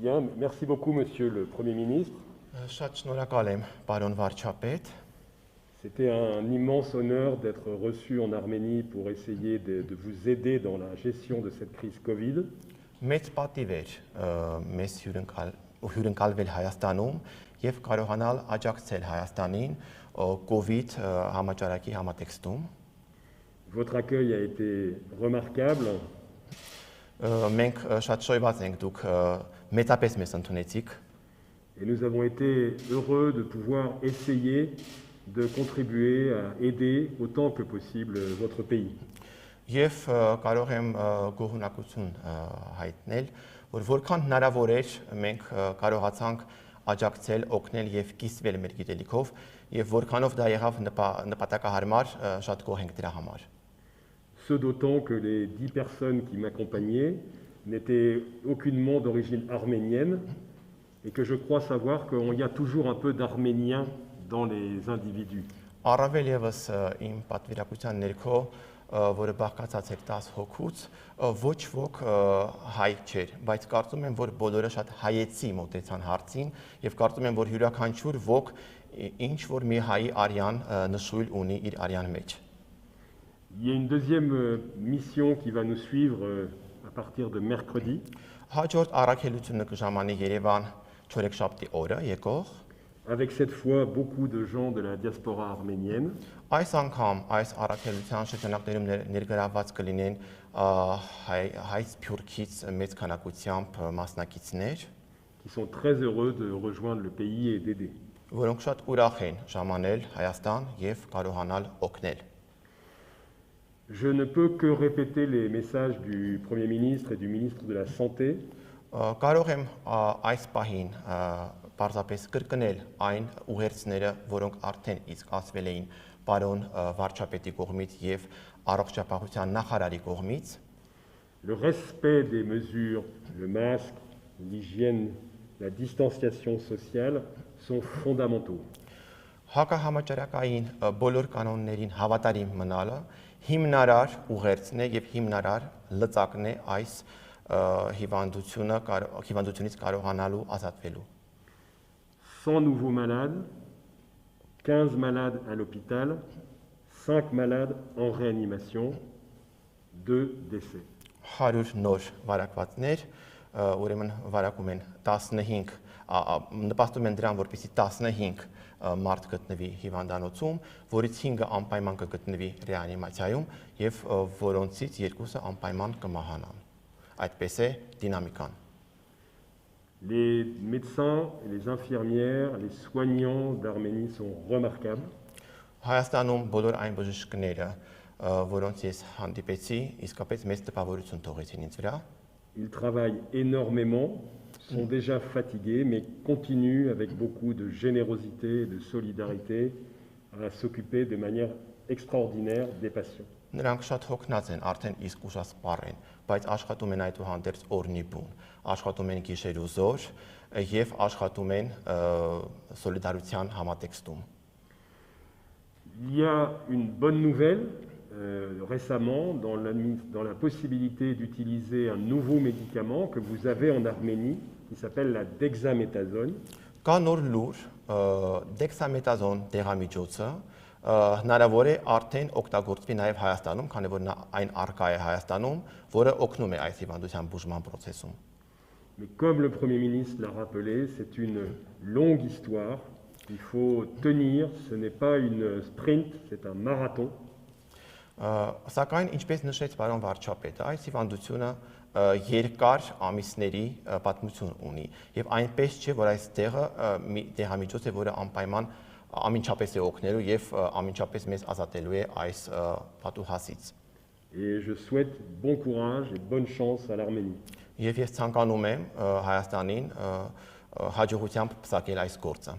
Bien, merci beaucoup, Monsieur le Premier ministre. Շատ շնորհակալ եմ, պարոն վարչապետ։ C'était un immense honneur d'être reçu en Arménie pour essayer de vous aider dans la gestion de cette crise Covid. Մեծ պատիվ էր մեզ հյուրընկալվել Հայաստանում եւ կարողանալ աջակցել Հայաստանին COVID համաճարակի համատեքստում։ Votre accueil a été remarquable. Մենք շատ շոյված ենք, դուք մեծապես մեզ ընդունեցիք։ Et nous avons été heureux de pouvoir essayer de contribuer à aider autant que possible votre pays. Եվ կարող եմ գոհունակություն հայտնել, որ որքան հնարավոր էր մենք կարողացանք աջակցել, օգնել եւ կիսվել մեր գիտելիքով եւ որքանով դա եղավ նպատակահարմար, շատ գոհ ենք դրա համար։ Ce d'autant que les 10 personnes qui m'accompagnaient n'étaient aucunement d'origine arménienne et que je crois savoir qu'il y a toujours un peu d'arménien dans les individus. Առավել եւս իմ պատվիրակության ներքո, որը բաղկացած էր 10 հոգուց, ոչ ոք հայ չէր, բայց կարծում եմ, որ բոլորը շատ հայեցի մոտեցան հարցին եւ կարծում եմ, որ յուրաքանչյուր ոք ինչ որ մի հայի արյան նշույլ ունի իր արյան մեջ։ Il y a une deuxième mission qui va nous suivre à partir de mercredi. Հաջորդ առաքելությունը կժամանի Երևան չորեքշաբթի օրը եկող, avec cette fois beaucoup de gens de la diaspora arménienne. Այս անգամ այս առաքելության շրջանակներում ներգրավված կլինեն հայ սփյուռքից մեծ քանակությամբ մասնակիցներ, qui sont très heureux de rejoindre le pays et d'aider. Որոնք շատ ուրախ են ժամանել Հայաստան եւ կարողանալ օգնել։ Je ne peux que répéter les messages du Premier ministre et du ministre de la Santé. Կարող եմ այս պահին պարզապես կրկնել այն ուղերձները, որոնք արդեն իսկ ասվել էին պարոն վարչապետի կողմից եւ առողջապահության նախարարի կողմից։ Le respect des mesures, le masque, l'hygiène, la distanciation sociale sont fondamentaux. Հակահամաճարակային բոլոր կանոններին հավատարիմ մնալը հիմնարար ուղերձն է եւ հիմնարար լծակն է այս հիվանդությունից կարողանալու ազատվելու։ 100 nouveaux malades, 15 malades à l'hôpital, 5 malades en réanimation, 2 décès. 100 նոր վարակվածներ, ուրեմն վարակում են 15, նպաստում են դրան, որպեսզի 15 մարդ գտնվի հիվանդանոցում, որից 5-ը անպայման կգտնվի ռեանիմացիայում եւ որոնցից 2-ը անպայման կմահանան։ Այդպես է դինամիկան։ Les médecins, les infirmières, les soignants d'Arménie sont remarquables. Հայաստանում բոլոր այն բժիշկները, որոնց ես հանդիպեցի, իսկապես մեծ տպավորություն թողեցին ինձ վրա։ Ils travaillent énormément, sont déjà fatigués, mais continuent avec beaucoup de générosité et de solidarité à s'occuper de manière extraordinaire des patients. Նրանք շատ հոգնած են, արդեն իսկ ուժասպառ են, բայց աշխատում են այդուհանդերձ օրնի բուն, աշխատում են գիշեր ու զոր եւ աշխատում են սոլիդարության համատեքստում։ Il y a une bonne nouvelle récemment dans la possibilité d'utiliser un nouveau médicament que vous avez en Arménie qui s'appelle la dexaméthasone. Կա նոր լուր, դեքսամետազոն դեղամիջոցը հնարավոր է արդեն օգտագործվի նաև Հայաստանում, քանի որ այն առկա է Հայաստանում, որը օգնում է այս հիվանդության բուժման processus-ում։ Mais comme le Premier ministre l'a rappelé, c'est une longue histoire. Il faut tenir, ce n'est pas une sprint, c'est un marathon. Սակայն ինչպես նշեց պարոն վարչապետը, այս հիվանդությունը երկար ամիսների պատմություն ունի եւ այնպես չէ, որ այս դեղամիջոց է, որը անպայման ամենչապես է օգնելու եւ ամենչապես մեզ ազատելու է այս պատուհասից։ Et je souhaite bon courage et bonne chance à l'Arménie. Եվ ես ցանկանում եմ Հայաստանին հաջողությամբ պսակել այս գործը։